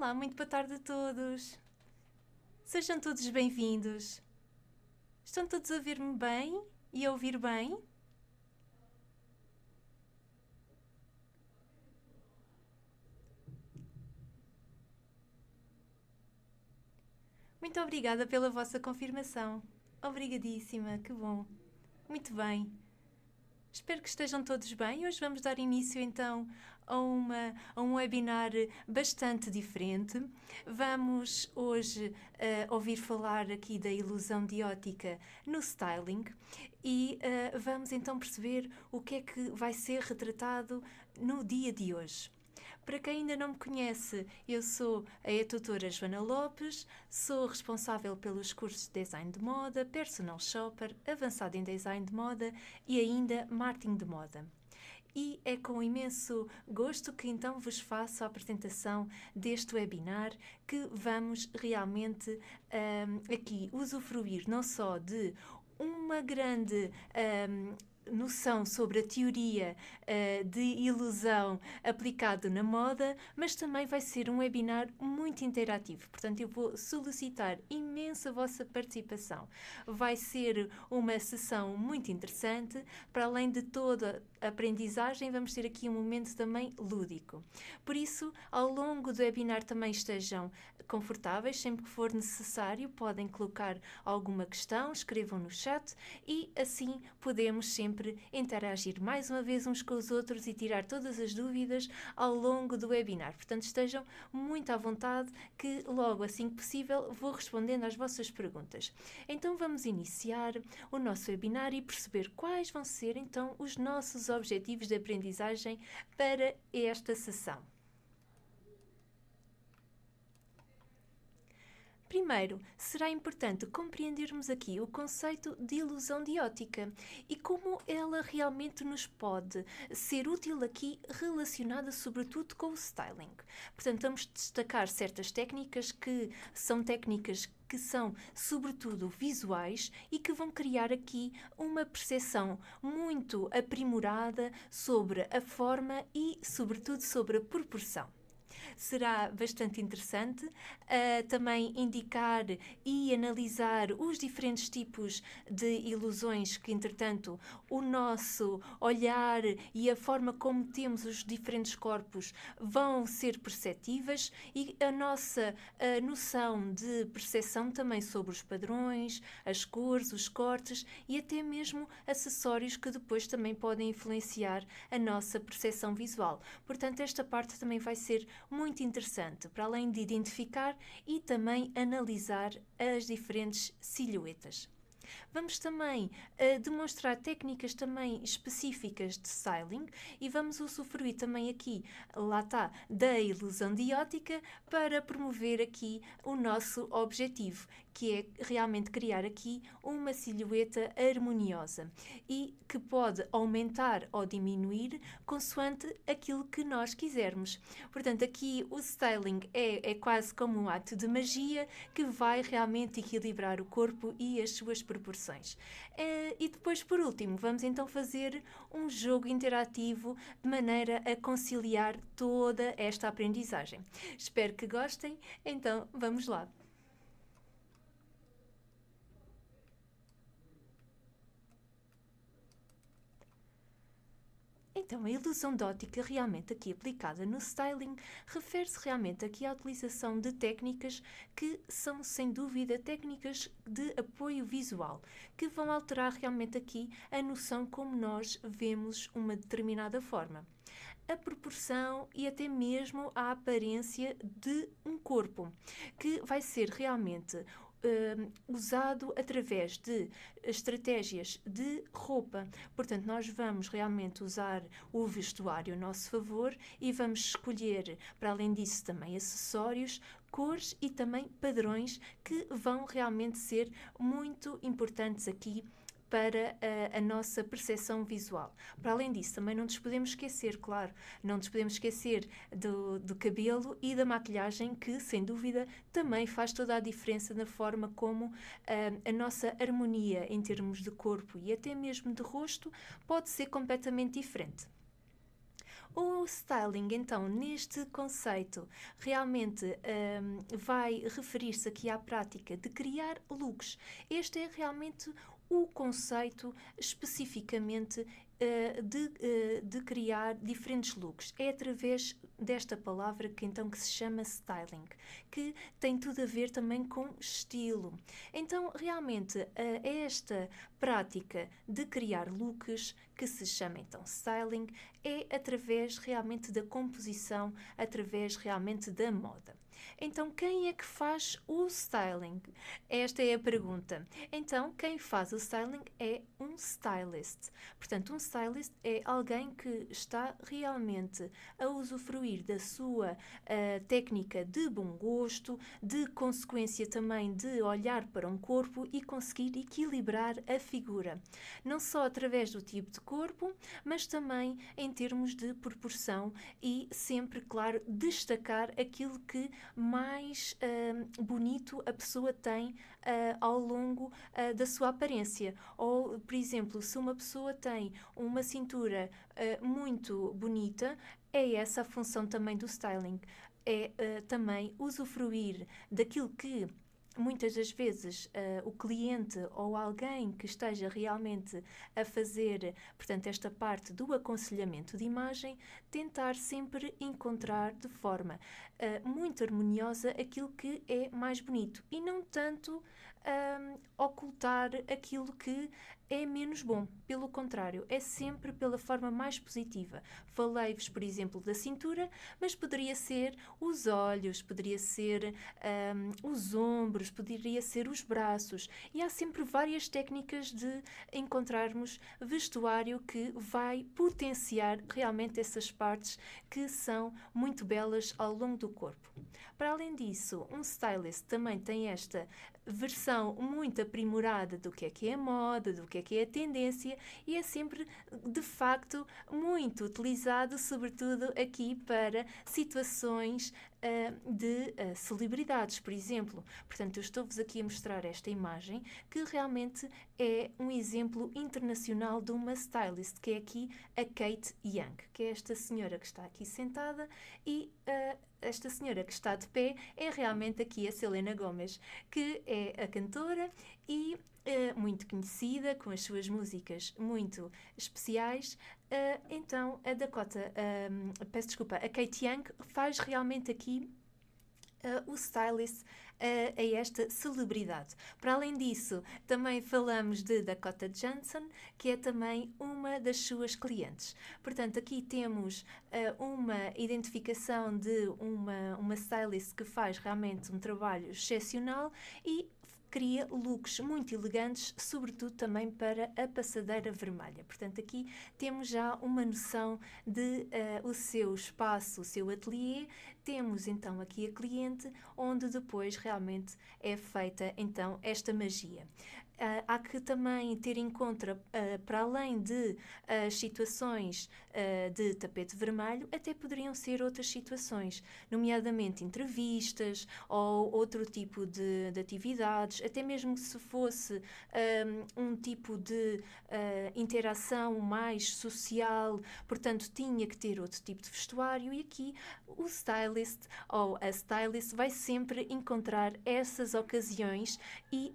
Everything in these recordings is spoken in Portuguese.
Olá, muito boa tarde a todos. Sejam todos bem-vindos. Estão todos a ouvir-me bem e a ouvir bem? Muito obrigada pela vossa confirmação. Obrigadíssima, que bom. Muito bem. Espero que estejam todos bem. Hoje vamos dar início então a um webinar bastante diferente. Vamos hoje ouvir falar aqui da ilusão de ótica no styling e vamos então perceber o que é que vai ser retratado no dia de hoje. Para quem ainda não me conhece, eu sou a tutora Joana Lopes, sou responsável pelos cursos de Design de Moda, Personal Shopper, Avançado em Design de Moda e ainda Marketing de Moda. E é com imenso gosto que então vos faço a apresentação deste webinar que vamos realmente aqui usufruir não só de uma grande noção sobre a teoria de ilusão aplicado na moda, mas também vai ser um webinar muito interativo. Portanto, eu vou solicitar imenso a vossa participação. Vai ser uma sessão muito interessante. Para além de toda a aprendizagem, vamos ter aqui um momento também lúdico. Por isso, ao longo do webinar também estejam confortáveis, sempre que for necessário, podem colocar alguma questão, escrevam no chat e assim podemos sempre interagir mais uma vez uns com os outros e tirar todas as dúvidas ao longo do webinar. Portanto, estejam muito à vontade que logo assim que possível vou respondendo às vossas perguntas. Então vamos iniciar o nosso webinar e perceber quais vão ser então os nossos objetivos de aprendizagem para esta sessão. Primeiro, será importante compreendermos aqui o conceito de ilusão de ótica e como ela realmente nos pode ser útil aqui relacionada sobretudo com o styling. Portanto, vamos destacar certas técnicas que são sobretudo visuais e que vão criar aqui uma percepção muito aprimorada sobre a forma e sobretudo sobre a proporção. Será bastante interessante também indicar e analisar os diferentes tipos de ilusões que, entretanto, o nosso olhar e a forma como temos os diferentes corpos vão ser perceptíveis e a nossa noção de percepção também sobre os padrões, as cores, os cortes e até mesmo acessórios que depois também podem influenciar a nossa percepção visual. Portanto, esta parte também vai ser muito interessante, para além de identificar e também analisar as diferentes silhuetas. Vamos também demonstrar técnicas também específicas de styling e vamos usufruir também aqui, lá está, da ilusão de ótica para promover aqui o nosso objetivo, que é realmente criar aqui uma silhueta harmoniosa e que pode aumentar ou diminuir consoante aquilo que nós quisermos. Portanto, aqui o styling é quase como um ato de magia que vai realmente equilibrar o corpo e as suas proporções. E depois, por último, vamos então fazer um jogo interativo de maneira a conciliar toda esta aprendizagem. Espero que gostem, então vamos lá. Então, a ilusão de ótica realmente aqui aplicada no styling refere-se realmente aqui à utilização de técnicas que são, sem dúvida, técnicas de apoio visual, que vão alterar realmente aqui a noção como nós vemos uma determinada forma, a proporção e até mesmo a aparência de um corpo, que vai ser realmente usado através de estratégias de roupa. Portanto, nós vamos realmente usar o vestuário a nosso favor e vamos escolher, para além disso, também acessórios, cores e também padrões que vão realmente ser muito importantes aqui para a nossa percepção visual. Para além disso, também não nos podemos esquecer, claro, não nos podemos esquecer do cabelo e da maquilhagem, que, sem dúvida, também faz toda a diferença na forma como a nossa harmonia em termos de corpo e até mesmo de rosto pode ser completamente diferente. O styling, então, neste conceito, realmente vai referir-se aqui à prática de criar looks. Este é realmente o conceito especificamente de criar diferentes looks. É através desta palavra que se chama styling, que tem tudo a ver também com estilo. Então, realmente, esta prática de criar looks, que se chama então styling, é através realmente da composição, através realmente da moda. Então, quem é que faz o styling? Esta é a pergunta. Então, quem faz o styling é um stylist. Portanto, um stylist é alguém que está realmente a usufruir da sua técnica de bom gosto, de consequência também de olhar para um corpo e conseguir equilibrar a figura. Não só através do tipo de corpo, mas também em termos de proporção e sempre, claro, destacar aquilo que mais bonito a pessoa tem ao longo da sua aparência. Ou, por exemplo, se uma pessoa tem uma cintura muito bonita, é essa a função também do styling. É também usufruir daquilo que muitas das vezes o cliente ou alguém que esteja realmente a fazer, portanto, esta parte do aconselhamento de imagem, tentar sempre encontrar de forma muito harmoniosa aquilo que é mais bonito e não tanto ocultar aquilo que é menos bom. Pelo contrário, é sempre pela forma mais positiva. Falei-vos, por exemplo, da cintura, mas poderia ser os olhos, poderia ser os ombros, poderia ser os braços. E há sempre várias técnicas de encontrarmos vestuário que vai potenciar realmente essas partes que são muito belas ao longo do corpo. Para além disso, um stylist também tem esta versão muito aprimorada do que é moda, do que é a tendência e é sempre, de facto, muito utilizado, sobretudo aqui para situações de celebridades, por exemplo. Portanto, eu estou-vos aqui a mostrar esta imagem que realmente é um exemplo internacional de uma stylist, que é aqui a Kate Young, que é esta senhora que está aqui sentada e esta senhora que está de pé é realmente aqui a Selena Gomez, que é a cantora e muito conhecida, com as suas músicas muito especiais. Então, a Kate Young faz realmente aqui o stylist a esta celebridade. Para além disso, também falamos de Dakota Johnson, que é também uma das suas clientes. Portanto, aqui temos uma identificação de uma stylist que faz realmente um trabalho excepcional e cria looks muito elegantes, sobretudo também para a passadeira vermelha. Portanto, aqui temos já uma noção de o seu espaço, o seu ateliê. Temos então aqui a cliente, onde depois realmente é feita então esta magia. Há que também ter em conta, para além de situações de tapete vermelho, até poderiam ser outras situações, nomeadamente entrevistas ou outro tipo de atividades, até mesmo se fosse um tipo de interação mais social, portanto tinha que ter outro tipo de vestuário e aqui o stylist ou a stylist vai sempre encontrar essas ocasiões e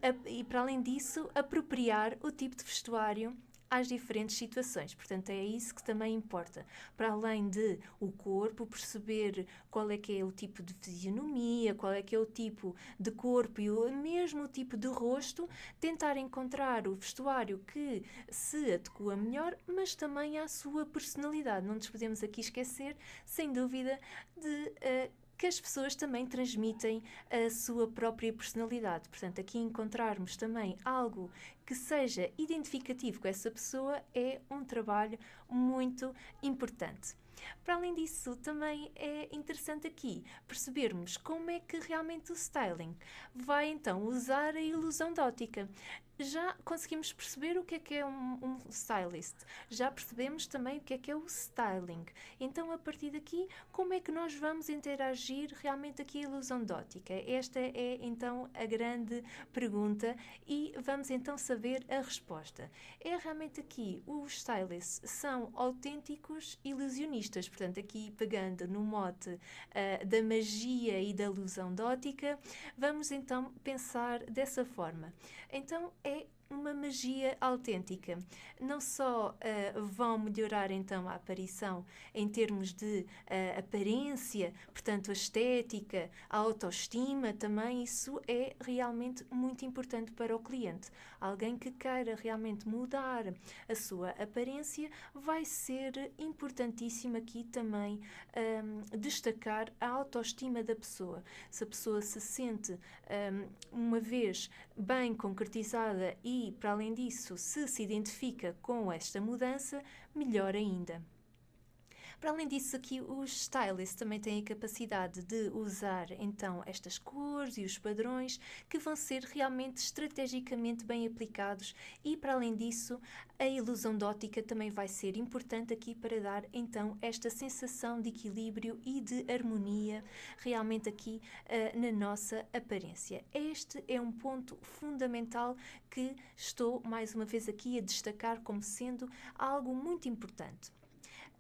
para além disso apropriar o tipo de vestuário às diferentes situações. Portanto, é isso que também importa. Para além de o corpo, perceber qual é que é o tipo de fisionomia, qual é que é o tipo de corpo e mesmo o tipo de rosto, tentar encontrar o vestuário que se adequa melhor, mas também à sua personalidade. Não nos podemos aqui esquecer, sem dúvida, de que as pessoas também transmitem a sua própria personalidade. Portanto, aqui encontrarmos também algo que seja identificativo com essa pessoa é um trabalho muito importante. Para além disso, também é interessante aqui percebermos como é que realmente o styling vai então usar a ilusão de ótica. já conseguimos perceber o que é um stylist, já percebemos também o que é o styling. Então, a partir daqui, como é que nós vamos interagir realmente aqui a ilusão de ótica? Esta é então a grande pergunta e vamos então saber a resposta. É realmente aqui, os stylists são autênticos ilusionistas, portanto, aqui pegando no mote da magia e da ilusão de ótica, vamos então pensar dessa forma. Então, é uma magia autêntica. Não só vão melhorar então a aparição em termos de aparência, portanto a estética, a autoestima também, isso é realmente muito importante para o cliente. Alguém que queira realmente mudar a sua aparência, vai ser importantíssimo aqui também destacar a autoestima da pessoa. Se a pessoa se sente uma vez bem concretizada e, para além disso, se identifica com esta mudança, melhor ainda. Para além disso, aqui os stylists também têm a capacidade de usar então estas cores e os padrões que vão ser realmente estrategicamente bem aplicados e, para além disso, a ilusão de ótica também vai ser importante aqui para dar então esta sensação de equilíbrio e de harmonia realmente aqui na nossa aparência. Este é um ponto fundamental que estou mais uma vez aqui a destacar como sendo algo muito importante.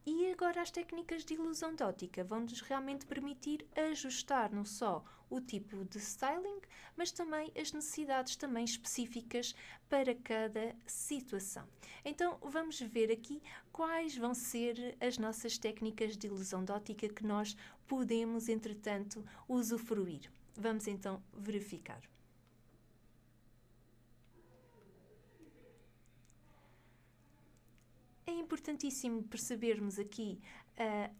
E agora as técnicas de ilusão de ótica vão-nos realmente permitir ajustar não só o tipo de styling, mas também as necessidades também específicas para cada situação. Então vamos ver aqui quais vão ser as nossas técnicas de ilusão de ótica que nós podemos, entretanto, usufruir. Vamos então verificar. É importantíssimo percebermos aqui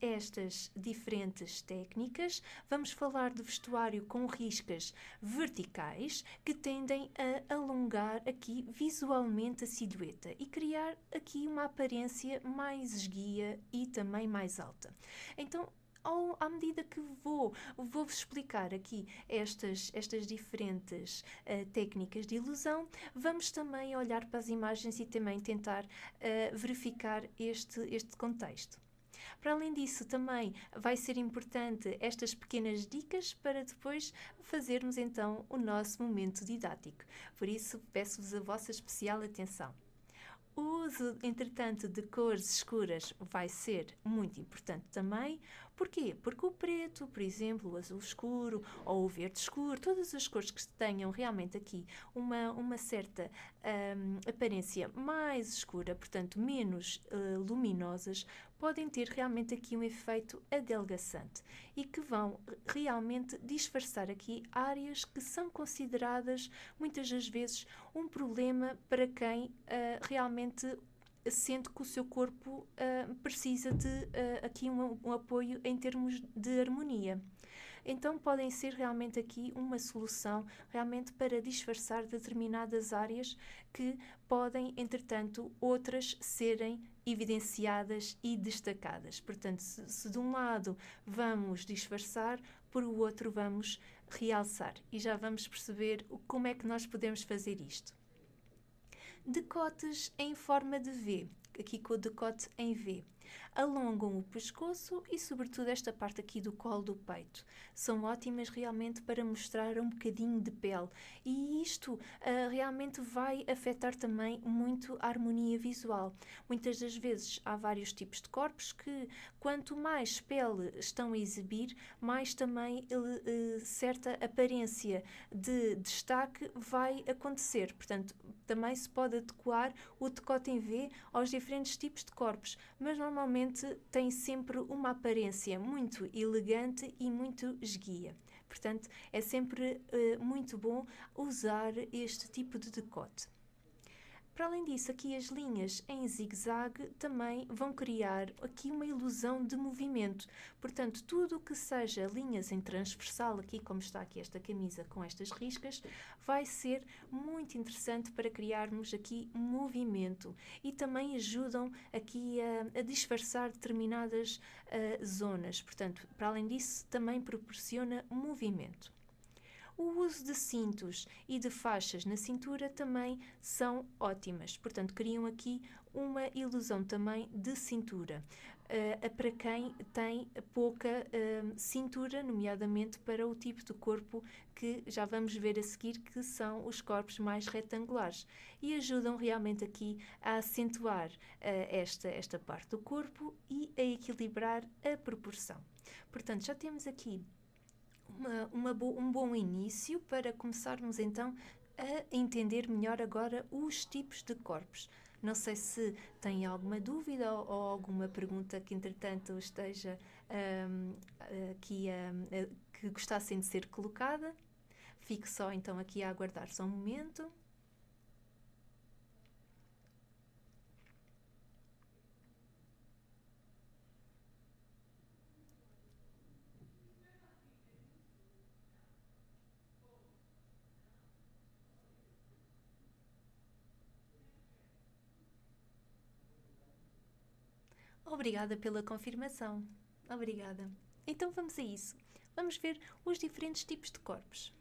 estas diferentes técnicas. Vamos falar de vestuário com riscas verticais que tendem a alongar aqui visualmente a silhueta e criar aqui uma aparência mais esguia e também mais alta. Então, à medida que vou-vos explicar aqui estas diferentes técnicas de ilusão, vamos também olhar para as imagens e também tentar verificar este contexto. Para além disso, também vai ser importante estas pequenas dicas para depois fazermos então o nosso momento didático. Por isso, peço-vos a vossa especial atenção. O uso, entretanto, de cores escuras vai ser muito importante também. Porquê? Porque o preto, por exemplo, o azul escuro ou o verde escuro, todas as cores que tenham realmente aqui uma certa aparência mais escura, portanto menos luminosas, podem ter realmente aqui um efeito adelgaçante e que vão realmente disfarçar aqui áreas que são consideradas muitas das vezes um problema para quem realmente sente que o seu corpo precisa de aqui um apoio em termos de harmonia. Então podem ser realmente aqui uma solução realmente para disfarçar determinadas áreas que podem, entretanto, outras serem evidenciadas e destacadas. Portanto, se de um lado vamos disfarçar, por o outro vamos realçar. E já vamos perceber como é que nós podemos fazer isto. Decotes em forma de V, aqui com o decote em V. Alongam o pescoço e, sobretudo, esta parte aqui do colo do peito. São ótimas realmente para mostrar um bocadinho de pele e isto realmente vai afetar também muito a harmonia visual. Muitas das vezes há vários tipos de corpos que, quanto mais pele estão a exibir, mais também certa aparência de destaque vai acontecer. Portanto, também se pode adequar o decote em V aos diferentes tipos de corpos, mas normalmente tem sempre uma aparência muito elegante e muito esguia. Portanto, é sempre muito bom usar este tipo de decote. Para além disso, aqui as linhas em zigue-zague também vão criar aqui uma ilusão de movimento. Portanto, tudo o que seja linhas em transversal, aqui como está aqui esta camisa com estas riscas, vai ser muito interessante para criarmos aqui movimento e também ajudam aqui a disfarçar determinadas zonas. Portanto, para além disso, também proporciona movimento. O uso de cintos e de faixas na cintura também são ótimas, portanto, criam aqui uma ilusão também de cintura. Para quem tem pouca cintura, nomeadamente para o tipo de corpo que já vamos ver a seguir, que são os corpos mais retangulares, e ajudam realmente aqui a acentuar esta parte do corpo e a equilibrar a proporção. Portanto, já temos aqui um bom início para começarmos então a entender melhor agora os tipos de corpos. Não sei se tem alguma dúvida ou alguma pergunta que, entretanto, esteja aqui que gostassem de ser colocada. Fique só então aqui a aguardar só um momento. Obrigada pela confirmação. Obrigada. Então vamos a isso. Vamos ver os diferentes tipos de corpos.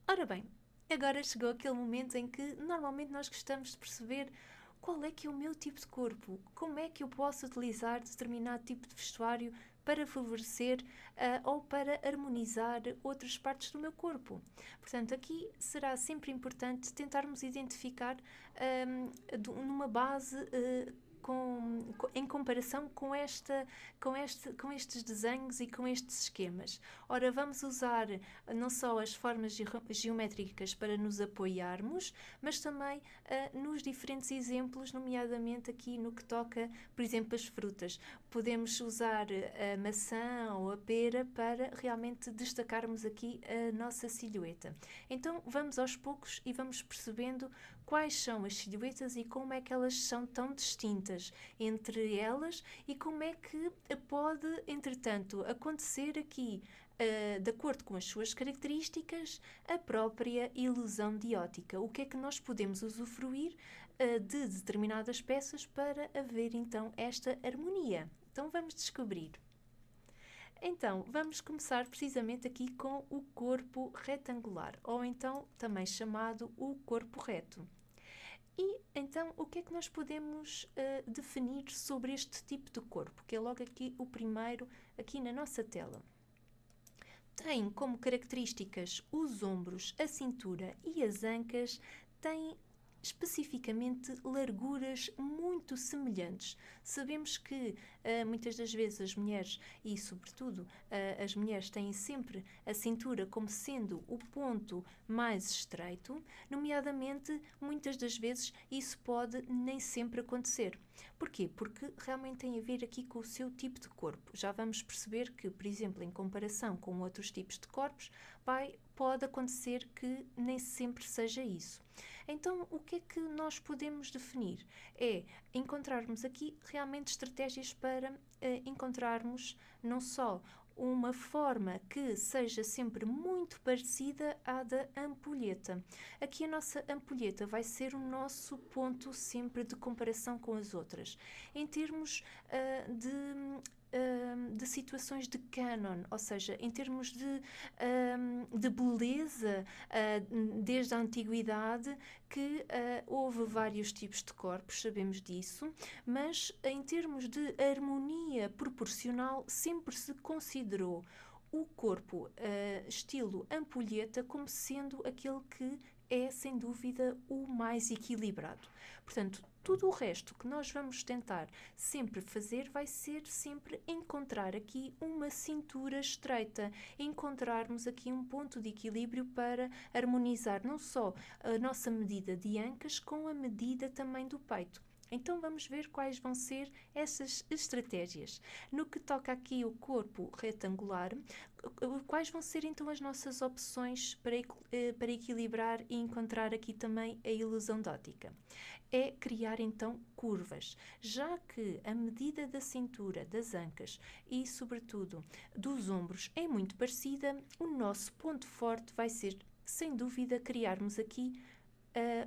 Ora bem, agora chegou aquele momento em que normalmente nós gostamos de perceber qual é que é o meu tipo de corpo, como é que eu posso utilizar determinado tipo de vestuário para favorecer ou para harmonizar outras partes do meu corpo. Portanto, aqui será sempre importante tentarmos identificar numa base em comparação com estes desenhos e com estes esquemas. Ora, vamos usar não só as formas geométricas para nos apoiarmos, mas também nos diferentes exemplos, nomeadamente aqui no que toca, por exemplo, as frutas. Podemos usar a maçã ou a pera para realmente destacarmos aqui a nossa silhueta. Então, vamos aos poucos e vamos percebendo quais são as silhuetas e como é que elas são tão distintas entre elas e como é que pode, entretanto, acontecer aqui, de acordo com as suas características, a própria ilusão de ótica. O que é que nós podemos usufruir de determinadas peças para haver, então, esta harmonia? Então, vamos descobrir. Então, vamos começar precisamente aqui com o corpo retangular, ou então também chamado o corpo reto. E então, o que é que nós podemos definir sobre este tipo de corpo, que é logo aqui o primeiro, aqui na nossa tela? Tem como características os ombros, a cintura e as ancas, têm especificamente larguras muito semelhantes. Sabemos que muitas das vezes as mulheres, e sobretudo as mulheres, têm sempre a cintura como sendo o ponto mais estreito, nomeadamente muitas das vezes isso pode nem sempre acontecer. Porquê? Porque realmente tem a ver aqui com o seu tipo de corpo. Já vamos perceber que, por exemplo, em comparação com outros tipos de corpos, pode acontecer que nem sempre seja isso. Então, o que é que nós podemos definir? É encontrarmos aqui realmente estratégias para encontrarmos não só uma forma que seja sempre muito parecida à da ampulheta. Aqui a nossa ampulheta vai ser o nosso ponto sempre de comparação com as outras. Em termos de situações de canon, ou seja, em termos de beleza, desde a antiguidade, que houve vários tipos de corpos, sabemos disso, mas em termos de harmonia proporcional, sempre se considerou o corpo estilo ampulheta como sendo aquele que é, sem dúvida, o mais equilibrado. Portanto, tudo o resto que nós vamos tentar sempre fazer vai ser sempre encontrar aqui uma cintura estreita, encontrarmos aqui um ponto de equilíbrio para harmonizar não só a nossa medida de ancas com a medida também do peito. Então vamos ver quais vão ser essas estratégias. No que toca aqui o corpo retangular, quais vão ser então as nossas opções para equilibrar e encontrar aqui também a ilusão de ótica? É criar então curvas, já que a medida da cintura, das ancas e sobretudo dos ombros é muito parecida, o nosso ponto forte vai ser, sem dúvida, criarmos aqui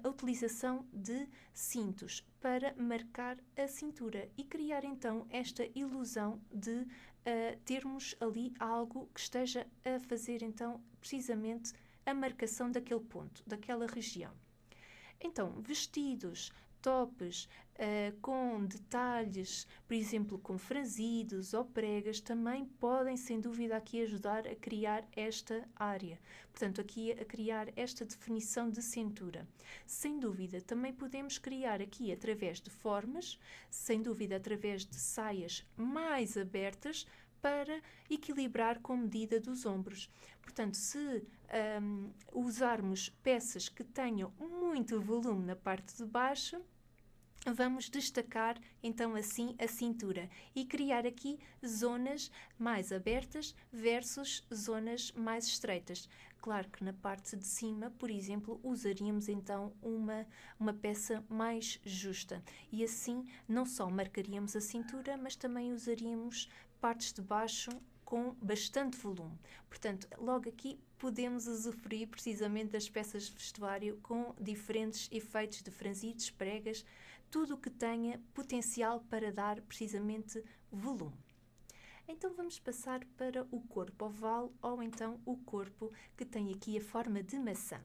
a utilização de cintos para marcar a cintura e criar então esta ilusão de termos ali algo que esteja a fazer então precisamente a marcação daquele ponto, daquela região. Então, vestidos, tops com detalhes, por exemplo, com franzidos ou pregas, também podem, sem dúvida, aqui ajudar a criar esta área. Portanto, aqui a criar esta definição de cintura. Sem dúvida, também podemos criar aqui através de formas, sem dúvida, através de saias mais abertas, para equilibrar com a medida dos ombros. Portanto, se usarmos peças que tenham muito volume na parte de baixo, vamos destacar então assim a cintura e criar aqui zonas mais abertas versus zonas mais estreitas. Claro que na parte de cima, por exemplo, usaríamos então uma peça mais justa e assim não só marcaríamos a cintura, mas também usaríamos partes de baixo com bastante volume. Portanto, logo aqui podemos usufruir precisamente das peças de vestuário com diferentes efeitos de franzidos, pregas, tudo o que tenha potencial para dar precisamente volume. Então vamos passar para o corpo oval ou então o corpo que tem aqui a forma de maçã.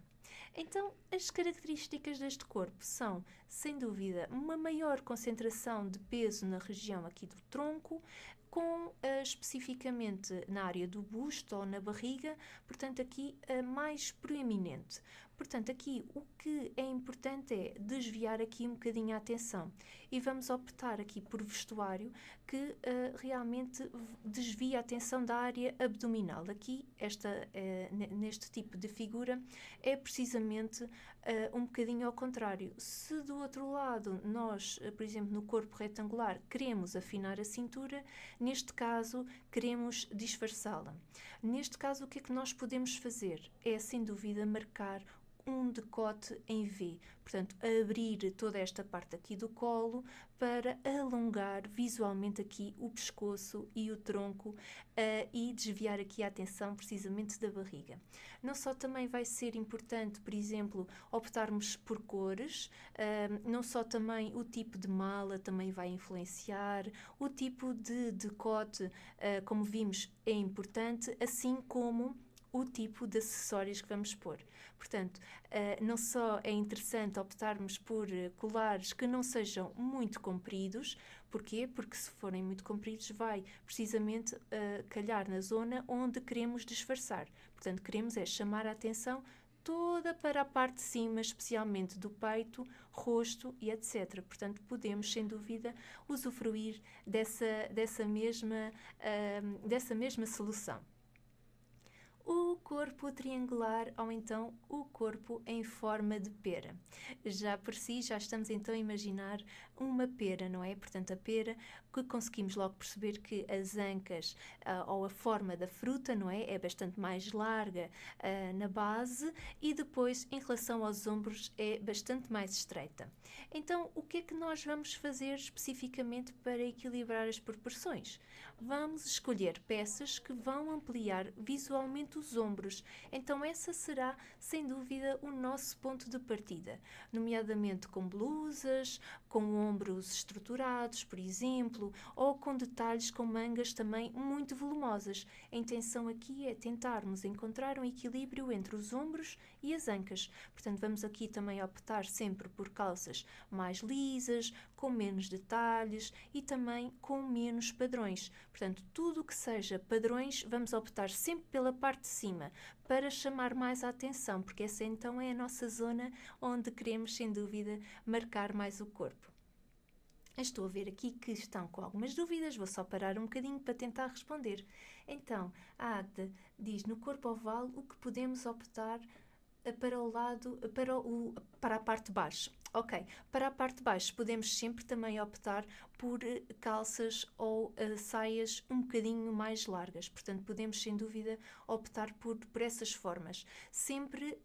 Então, as características deste corpo são, sem dúvida, uma maior concentração de peso na região aqui do tronco, com especificamente na área do busto ou na barriga, portanto aqui mais proeminente. Portanto, aqui o que é importante é desviar aqui um bocadinho a atenção e vamos optar aqui por vestuário que realmente desvia a atenção da área abdominal. Aqui, neste tipo de figura, é precisamente um bocadinho ao contrário. Se do outro lado nós, por exemplo, no corpo retangular, queremos afinar a cintura, neste caso queremos disfarçá-la. Neste caso, o que é que nós podemos fazer? É, sem dúvida, marcar um decote em V, portanto, abrir toda esta parte aqui do colo para alongar visualmente aqui o pescoço e o tronco e desviar aqui a atenção precisamente da barriga. Não só também vai ser importante, por exemplo, optarmos por cores, não só também o tipo de mala também vai influenciar, o tipo de decote, como vimos, é importante, assim como o tipo de acessórios que vamos pôr. Portanto, não só é interessante optarmos por colares que não sejam muito compridos. Porquê? Porque se forem muito compridos vai precisamente calhar na zona onde queremos disfarçar. Portanto, queremos é chamar a atenção toda para a parte de cima, especialmente do peito, rosto e etc. Portanto, podemos, sem dúvida, usufruir dessa mesma solução. O corpo triangular ou então o corpo em forma de pera. Já por si, já estamos então a imaginar uma pera, não é? Portanto, a pera que conseguimos logo perceber que as ancas ou a forma da fruta, não é? É bastante mais larga na base e depois, em relação aos ombros, é bastante mais estreita. Então, o que é que nós vamos fazer especificamente para equilibrar as proporções? Vamos escolher peças que vão ampliar visualmente os ombros. Então essa será, sem dúvida, o nosso ponto de partida, nomeadamente com blusas, com ombros estruturados, por exemplo, ou com detalhes com mangas também muito volumosas. A intenção aqui é tentarmos encontrar um equilíbrio entre os ombros e as ancas. Portanto, vamos aqui também optar sempre por calças mais lisas, com menos detalhes e também com menos padrões. Portanto, tudo o que seja padrões, vamos optar sempre pela parte de cima, para chamar mais a atenção, porque essa então é a nossa zona onde queremos, sem dúvida, marcar mais o corpo. Estou a ver aqui que estão com algumas dúvidas, vou só parar um bocadinho para tentar responder. Então, a Agda diz, no corpo oval, o que podemos optar para o lado, para a parte de baixo. Ok, para a parte de baixo podemos sempre também optar por calças ou saias um bocadinho mais largas. Portanto, podemos sem dúvida optar por essas formas. Sempre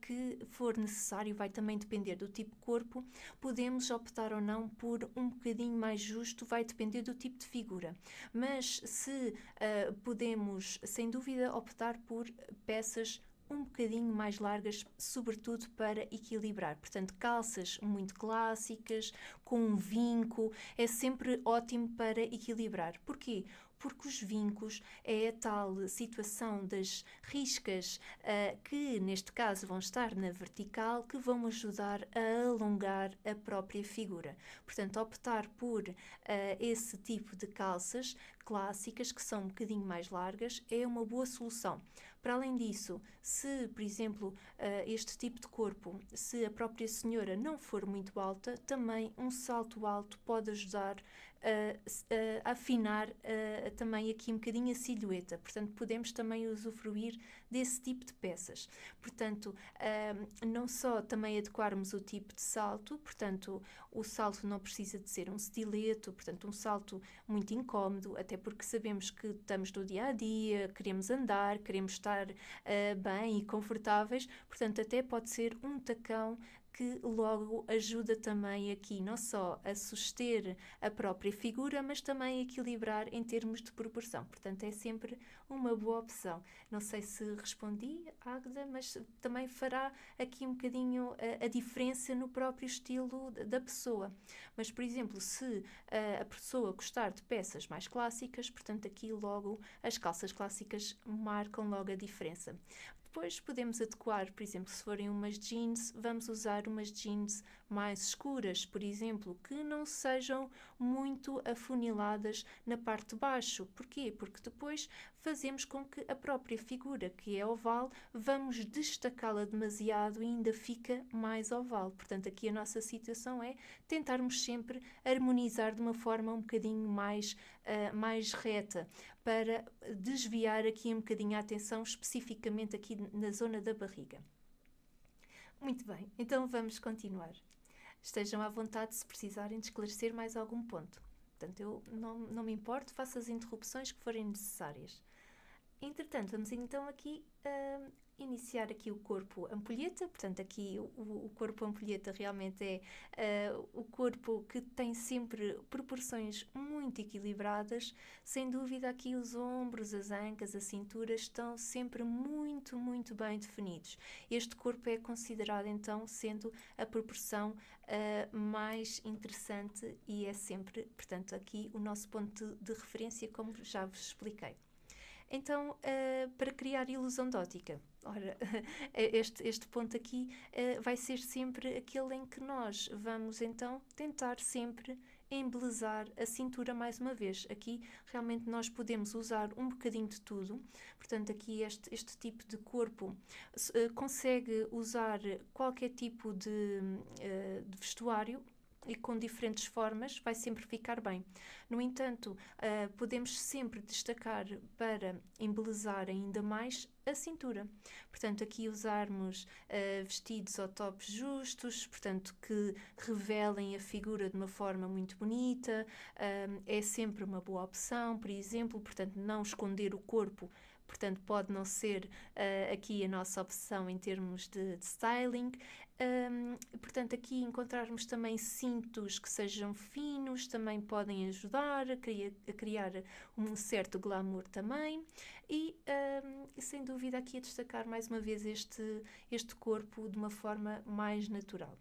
que for necessário, vai também depender do tipo de corpo, podemos optar ou não por um bocadinho mais justo, vai depender do tipo de figura. Mas se podemos, sem dúvida, optar por peças um bocadinho mais largas, sobretudo para equilibrar. Portanto, calças muito clássicas, com um vinco, é sempre ótimo para equilibrar. Porquê? Porque os vincos é a tal situação das riscas que, neste caso, vão estar na vertical, que vão ajudar a alongar a própria figura. Portanto, optar por esse tipo de calças clássicas, que são um bocadinho mais largas, é uma boa solução. Para além disso, se, por exemplo, este tipo de corpo, se a própria senhora não for muito alta, também um salto alto pode ajudar a afinar também aqui um bocadinho a silhueta. Portanto, podemos também usufruir desse tipo de peças. Portanto, não só também adequarmos o tipo de salto, portanto, o salto não precisa de ser um stiletto, portanto, um salto muito incómodo, até porque sabemos que estamos no dia a dia, queremos andar, queremos estar bem e confortáveis, portanto, até pode ser um tacão que logo ajuda também aqui não só a suster a própria figura, mas também a equilibrar em termos de proporção. Portanto, é sempre uma boa opção. Não sei se respondi, Águeda, mas também fará aqui um bocadinho a diferença no próprio estilo da pessoa. Mas, por exemplo, se a pessoa gostar de peças mais clássicas, portanto, aqui logo as calças clássicas marcam logo a diferença. Depois podemos adequar, por exemplo, se forem umas jeans, vamos usar umas jeans mais escuras, por exemplo, que não sejam muito afuniladas na parte de baixo. Porquê? Porque depois fazemos com que a própria figura, que é oval, vamos destacá-la demasiado e ainda fica mais oval. Portanto, aqui a nossa situação é tentarmos sempre harmonizar de uma forma um bocadinho mais reta, para desviar aqui um bocadinho a atenção, especificamente aqui na zona da barriga. Muito bem, então vamos continuar. Estejam à vontade se precisarem de esclarecer mais algum ponto. Portanto, eu não me importo, faço as interrupções que forem necessárias. Entretanto, vamos então aqui iniciar aqui o corpo ampulheta. Portanto, aqui o corpo ampulheta realmente é o corpo que tem sempre proporções muito equilibradas. Sem dúvida, aqui os ombros, as ancas, a cintura estão sempre muito, muito bem definidos. Este corpo é considerado então sendo a proporção mais interessante e é sempre, portanto, aqui o nosso ponto de referência, como já vos expliquei. Então, para criar ilusão de ótica, ora, este ponto aqui vai ser sempre aquele em que nós vamos então tentar sempre embelezar a cintura mais uma vez. Aqui realmente nós podemos usar um bocadinho de tudo, portanto aqui este tipo de corpo consegue usar qualquer tipo de vestuário, e com diferentes formas vai sempre ficar bem. No entanto, podemos sempre destacar para embelezar ainda mais a cintura. Portanto, aqui usarmos vestidos ou tops justos, portanto, que revelem a figura de uma forma muito bonita, é sempre uma boa opção, por exemplo, portanto, não esconder o corpo. Portanto, pode não ser aqui a nossa opção em termos de styling. Portanto, aqui encontrarmos também cintos que sejam finos também podem ajudar a criar um certo glamour também. E, sem dúvida, aqui a destacar mais uma vez este corpo de uma forma mais natural.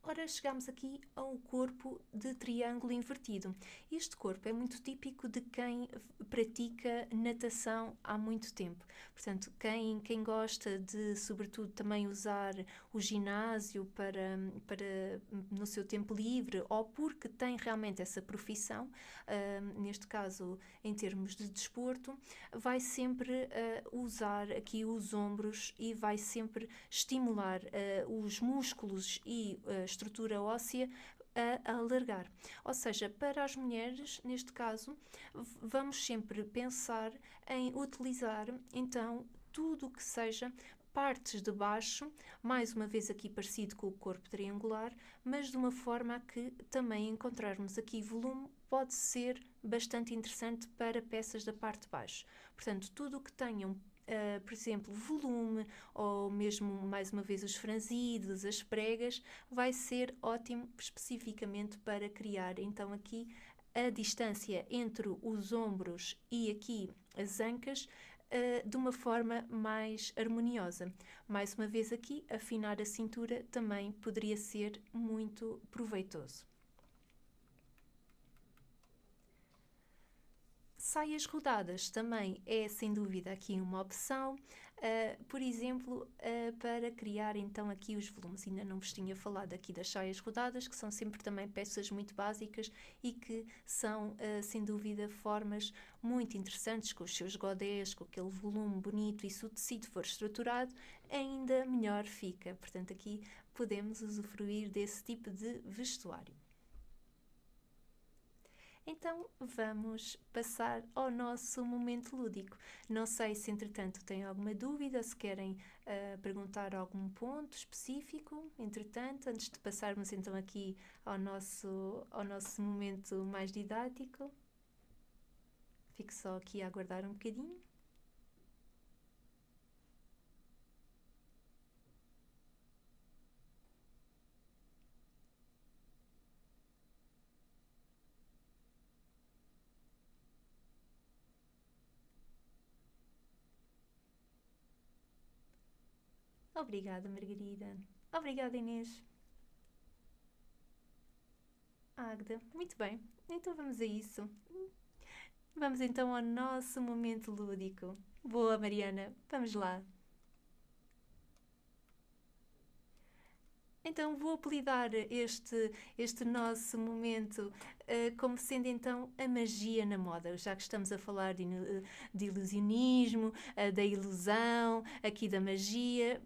Ora, chegamos aqui ao corpo de triângulo invertido. Este corpo é muito típico de quem pratica natação há muito tempo. Portanto, quem gosta de, sobretudo, também usar o ginásio para no seu tempo livre, ou porque tem realmente essa profissão, neste caso, em termos de desporto, vai sempre usar aqui os ombros e vai sempre estimular os músculos e estrutura óssea a alargar. Ou seja, para as mulheres, neste caso, vamos sempre pensar em utilizar, então, tudo o que seja partes de baixo, mais uma vez aqui parecido com o corpo triangular, mas de uma forma a que também encontrarmos aqui volume pode ser bastante interessante para peças da parte de baixo. Portanto, tudo o que tenham por exemplo, volume, ou mesmo, mais uma vez, os franzidos, as pregas, vai ser ótimo especificamente para criar, então, aqui a distância entre os ombros e aqui as ancas, de uma forma mais harmoniosa. Mais uma vez aqui, afinar a cintura também poderia ser muito proveitoso. Saias rodadas também é sem dúvida aqui uma opção, por exemplo, para criar então aqui os volumes. Ainda não vos tinha falado aqui das saias rodadas, que são sempre também peças muito básicas e que são sem dúvida formas muito interessantes com os seus godés, com aquele volume bonito, e se o tecido for estruturado, ainda melhor fica. Portanto, aqui podemos usufruir desse tipo de vestuário. Então vamos passar ao nosso momento lúdico. Não sei se entretanto têm alguma dúvida, se querem perguntar algum ponto específico, entretanto, antes de passarmos então aqui ao nosso momento mais didático. Fico só aqui a aguardar um bocadinho. Obrigada, Margarida. Obrigada, Inês. Águeda. Muito bem. Então vamos a isso. Vamos então ao nosso momento lúdico. Boa, Mariana. Vamos lá. Então vou apelidar este nosso momento como sendo então a magia na moda, já que estamos a falar de ilusionismo, da ilusão, aqui da magia.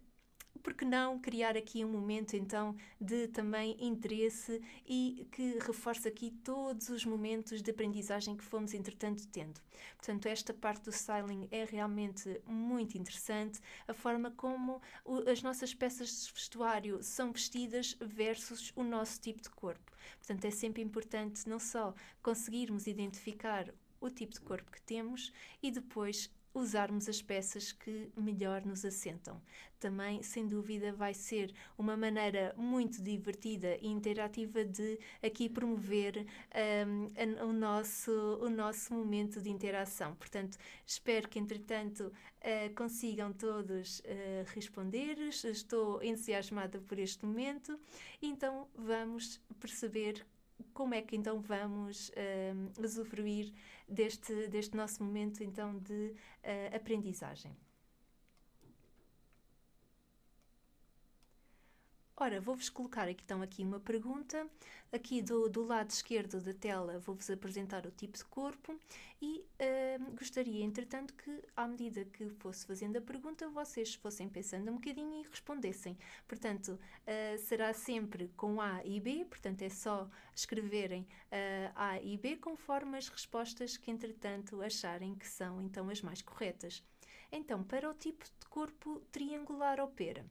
Por que não criar aqui um momento então de também interesse e que reforce aqui todos os momentos de aprendizagem que fomos entretanto tendo. Portanto, esta parte do styling é realmente muito interessante, a forma como as nossas peças de vestuário são vestidas versus o nosso tipo de corpo. Portanto, é sempre importante não só conseguirmos identificar o tipo de corpo que temos e depois usarmos as peças que melhor nos assentam. Também, sem dúvida, vai ser uma maneira muito divertida e interativa de aqui promover o nosso momento de interação. Portanto, espero que, entretanto, consigam todos responder. Estou entusiasmada por este momento. Então, vamos perceber como é que então vamos usufruir deste nosso momento então de aprendizagem. Ora, vou-vos colocar então aqui uma pergunta. Aqui do lado esquerdo da tela vou-vos apresentar o tipo de corpo e gostaria, entretanto, que à medida que fosse fazendo a pergunta, vocês fossem pensando um bocadinho e respondessem. Portanto, será sempre com A e B, portanto é só escreverem A e B conforme as respostas que, entretanto, acharem que são então as mais corretas. Então, para o tipo de corpo triangular ou pera,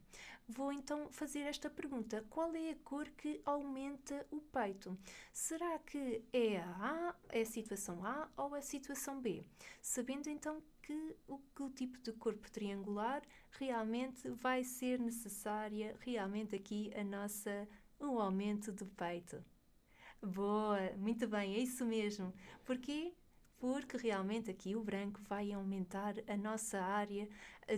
vou então fazer esta pergunta: qual é a cor que aumenta o peito? Será que é a situação A ou a situação B? Sabendo então que o tipo de corpo triangular realmente vai ser necessária realmente aqui o aumento do peito. Boa, muito bem, é isso mesmo. Porquê? Porque realmente aqui o branco vai aumentar a nossa área,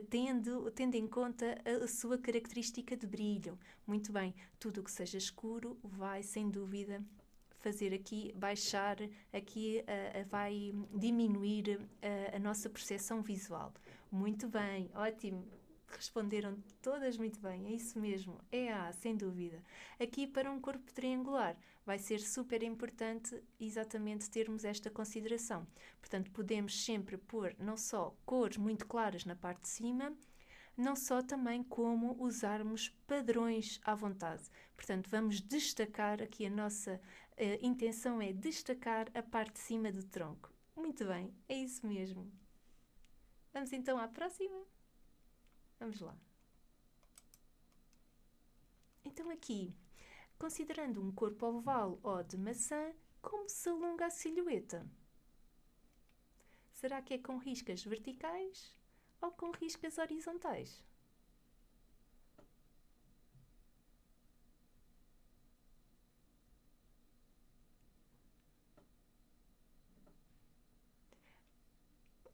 tendo em conta a sua característica de brilho. Muito bem, tudo o que seja escuro vai, sem dúvida, fazer aqui, baixar aqui, vai diminuir a nossa percepção visual. Muito bem, ótimo. Responderam todas muito bem, é isso mesmo, é A, sem dúvida. Aqui para um corpo triangular vai ser super importante exatamente termos esta consideração. Portanto, podemos sempre pôr não só cores muito claras na parte de cima, não só também como usarmos padrões à vontade. Portanto, vamos destacar aqui a nossa intenção é destacar a parte de cima do tronco. Muito bem, é isso mesmo. Vamos então à próxima. Vamos lá. Então aqui, considerando um corpo oval ou de maçã, como se alonga a silhueta? Será que é com riscas verticais ou com riscas horizontais?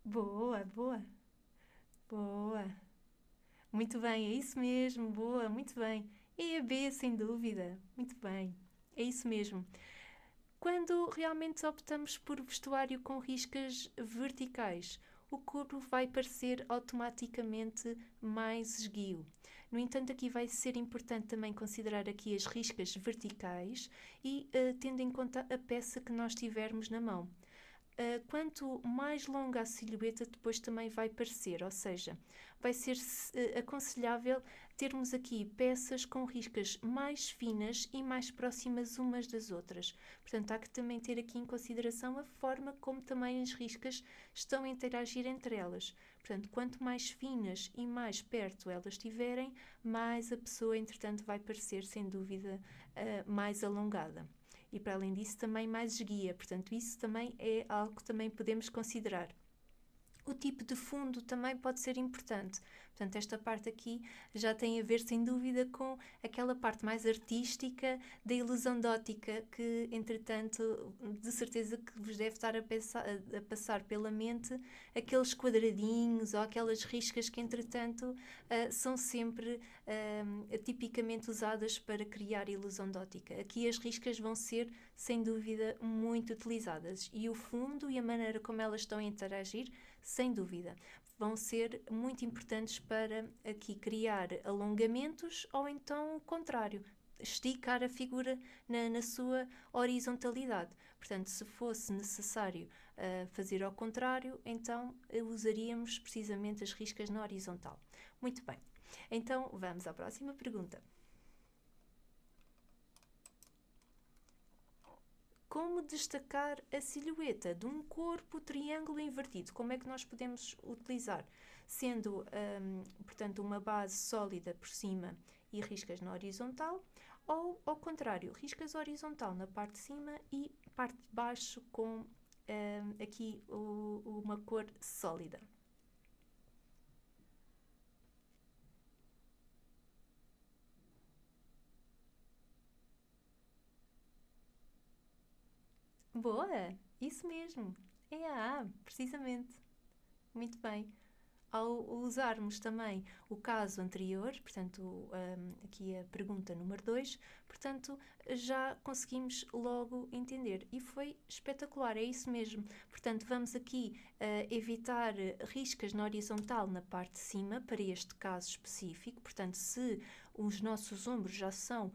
Boa, boa. Boa. Muito bem, é isso mesmo. Boa, muito bem. E a B, sem dúvida. Muito bem. É isso mesmo. Quando realmente optamos por vestuário com riscas verticais, o corpo vai parecer automaticamente mais esguio. No entanto, aqui vai ser importante também considerar aqui as riscas verticais e tendo em conta a peça que nós tivermos na mão. Quanto mais longa a silhueta, depois também vai parecer, ou seja, vai ser aconselhável termos aqui peças com riscas mais finas e mais próximas umas das outras. Portanto, há que também ter aqui em consideração a forma como também as riscas estão a interagir entre elas. Portanto, quanto mais finas e mais perto elas estiverem, mais a pessoa, entretanto, vai parecer, sem dúvida, mais alongada. E para além disso também mais esguia, portanto isso também é algo que também podemos considerar. O tipo de fundo também pode ser importante. Portanto, esta parte aqui já tem a ver, sem dúvida, com aquela parte mais artística da ilusão de ótica que, entretanto, de certeza que vos deve estar a passar pela mente aqueles quadradinhos ou aquelas riscas que, entretanto, são sempre tipicamente usadas para criar ilusão de ótica. Aqui as riscas vão ser, sem dúvida, muito utilizadas e o fundo e a maneira como elas estão a interagir, sem dúvida, vão ser muito importantes para aqui criar alongamentos ou então o contrário, esticar a figura na sua horizontalidade. Portanto, se fosse necessário fazer ao contrário, então usaríamos precisamente as riscas na horizontal. Muito bem, então vamos à próxima pergunta. Como destacar a silhueta de um corpo triângulo invertido? Como é que nós podemos utilizar? Sendo, portanto, uma base sólida por cima e riscas na horizontal, ou, ao contrário, riscas horizontal na parte de cima e parte de baixo com aqui uma cor sólida. Boa! Isso mesmo! É a A, precisamente. Muito bem. Ao usarmos também o caso anterior, portanto, aqui a pergunta número 2, portanto, já conseguimos logo entender. E foi espetacular, é isso mesmo. Portanto, vamos aqui evitar riscas na horizontal na parte de cima, para este caso específico. Portanto, se os nossos ombros já são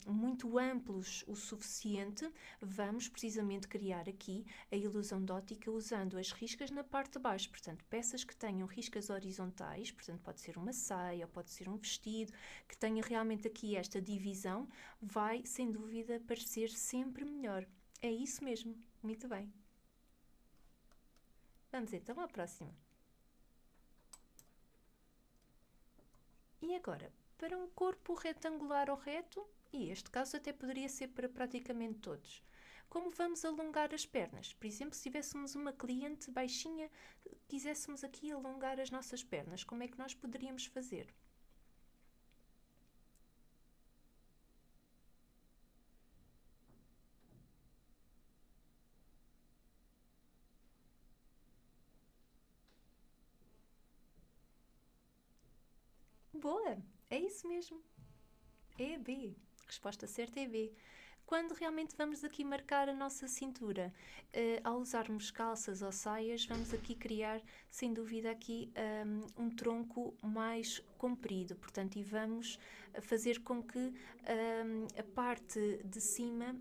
muito amplos o suficiente, vamos precisamente criar aqui a ilusão de ótica usando as riscas na parte de baixo. Portanto, peças que tenham riscas horizontais, portanto pode ser uma saia, pode ser um vestido, que tenha realmente aqui esta divisão, vai sem dúvida parecer sempre melhor. É isso mesmo, muito bem. Vamos então à próxima. E agora, para um corpo retangular ou reto, e este caso até poderia ser para praticamente todos, como vamos alongar as pernas? Por exemplo, se tivéssemos uma cliente baixinha, quiséssemos aqui alongar as nossas pernas, como é que nós poderíamos fazer? Boa! É isso mesmo. É B. Resposta certa é B. Quando realmente vamos aqui marcar a nossa cintura, ao usarmos calças ou saias, vamos aqui criar, sem dúvida, aqui um tronco mais comprido, portanto, e vamos fazer com que a parte de cima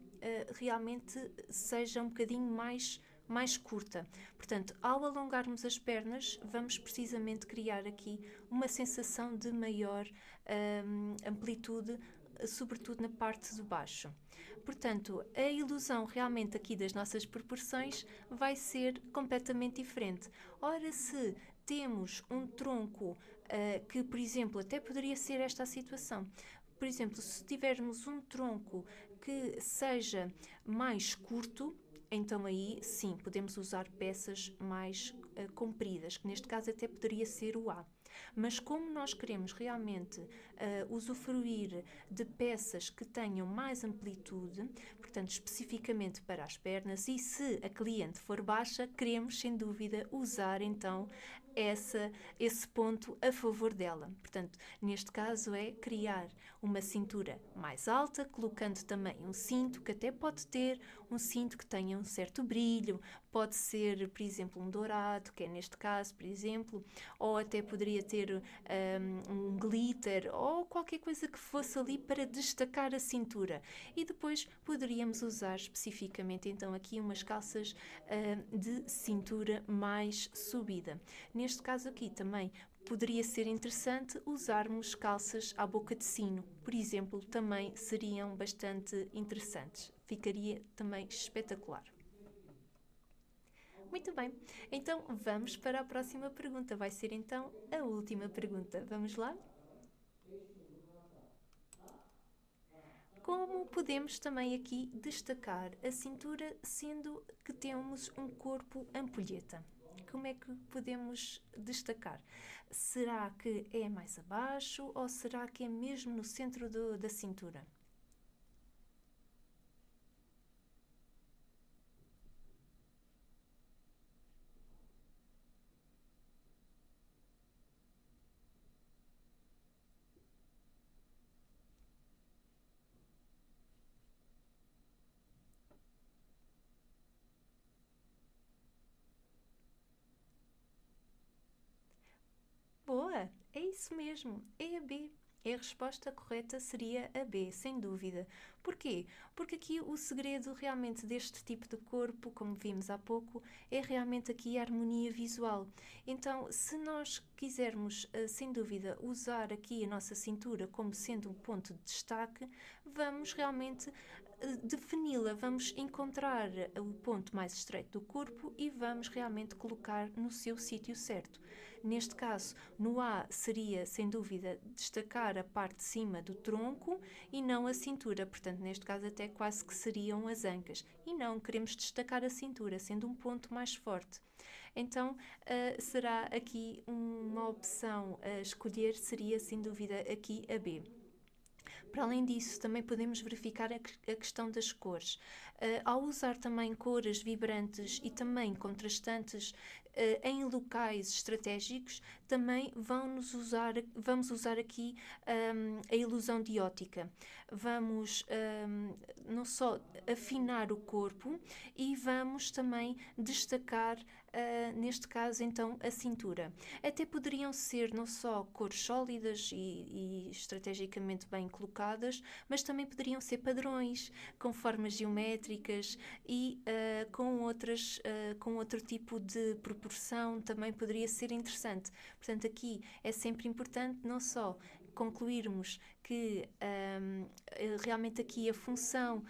realmente seja um bocadinho mais curta. Portanto, ao alongarmos as pernas, vamos precisamente criar aqui uma sensação de maior amplitude, sobretudo na parte de baixo. Portanto, a ilusão realmente aqui das nossas proporções vai ser completamente diferente. Ora, se temos um tronco que, por exemplo, até poderia ser esta a situação. Por exemplo, se tivermos um tronco que seja mais curto, então aí sim podemos usar peças mais compridas, que neste caso até poderia ser o A. Mas como nós queremos realmente usufruir de peças que tenham mais amplitude, portanto especificamente para as pernas, e se a cliente for baixa, queremos sem dúvida usar então esse ponto a favor dela. Portanto, neste caso é criar uma cintura mais alta, colocando também um cinto, que até pode ter um cinto que tenha um certo brilho, pode ser, por exemplo, um dourado, que é neste caso, por exemplo, ou até poderia ter um glitter, ou qualquer coisa que fosse ali para destacar a cintura. E depois poderíamos usar especificamente então aqui umas calças de cintura mais subida. Neste caso aqui também poderia ser interessante usarmos calças à boca de sino, por exemplo, também seriam bastante interessantes. Ficaria também espetacular. Muito bem, então vamos para a próxima pergunta. Vai ser então a última pergunta. Vamos lá? Como podemos também aqui destacar a cintura, sendo que temos um corpo ampulheta? Como é que podemos destacar? Será que é mais abaixo ou será que é mesmo no centro da cintura? Boa, é isso mesmo, é a B. A resposta correta seria a B, sem dúvida. Porquê? Porque aqui o segredo realmente deste tipo de corpo, como vimos há pouco, é realmente aqui a harmonia visual. Então, se nós quisermos, sem dúvida, usar aqui a nossa cintura como sendo um ponto de destaque, vamos realmente defini-la, vamos encontrar o ponto mais estreito do corpo e vamos realmente colocar no seu sítio certo. Neste caso, no A seria, sem dúvida, destacar a parte de cima do tronco e não a cintura. Portanto, neste caso, até quase que seriam as ancas. E não, queremos destacar a cintura, sendo um ponto mais forte. Então, será aqui uma opção a escolher, seria, sem dúvida, aqui a B. Para além disso, também podemos verificar a questão das cores. Ao usar também cores vibrantes e também contrastantes em locais estratégicos, também vamos usar aqui a ilusão de ótica. Vamos não só afinar o corpo e vamos também destacar, neste caso, então, a cintura. Até poderiam ser não só cores sólidas e estrategicamente bem colocadas, mas também poderiam ser padrões, com formas geométricas e com outro tipo de proporção, também poderia ser interessante. Portanto, aqui é sempre importante não só concluirmos que realmente aqui a função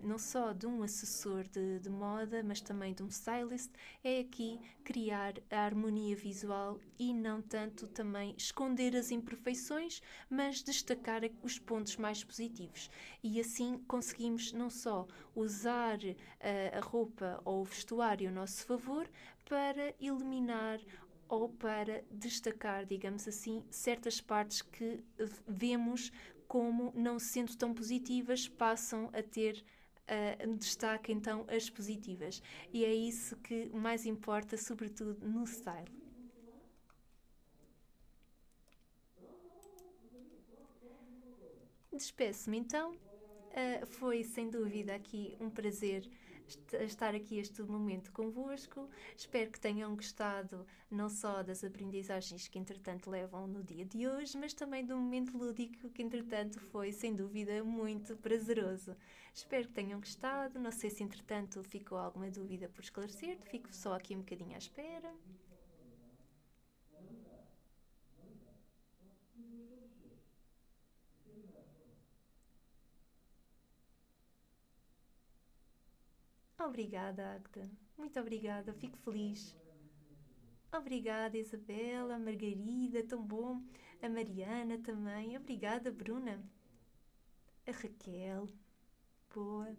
não só de um assessor de moda, mas também de um stylist, é aqui criar a harmonia visual e não tanto também esconder as imperfeições, mas destacar os pontos mais positivos. E assim conseguimos não só usar a roupa ou o vestuário a nosso favor para eliminar ou para destacar, digamos assim, certas partes que vemos como não sendo tão positivas, passam a ter destaque então as positivas. E é isso que mais importa, sobretudo no style. Despeço-me então. Foi sem dúvida aqui um prazer estar aqui este momento convosco. Espero que tenham gostado não só das aprendizagens que entretanto levam no dia de hoje, mas também do momento lúdico que entretanto foi sem dúvida muito prazeroso. Espero que tenham gostado. Não sei se entretanto ficou alguma dúvida por esclarecer. Fico só aqui um bocadinho à espera. Obrigada, Agda. Muito obrigada. Fico feliz. Obrigada, Isabela, a Margarida, tão bom. A Mariana também. Obrigada, Bruna. A Raquel. Boa.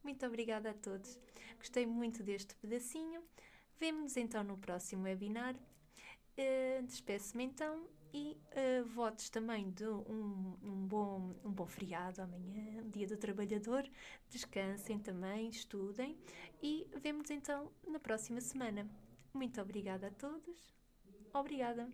Muito obrigada a todos. Gostei muito deste pedacinho. Vemo-nos então no próximo webinar. Despeço-me então e votos também de um bom feriado amanhã, um dia do trabalhador. Descansem também, estudem e vemo-nos então na próxima semana. Muito obrigada a todos. Obrigada.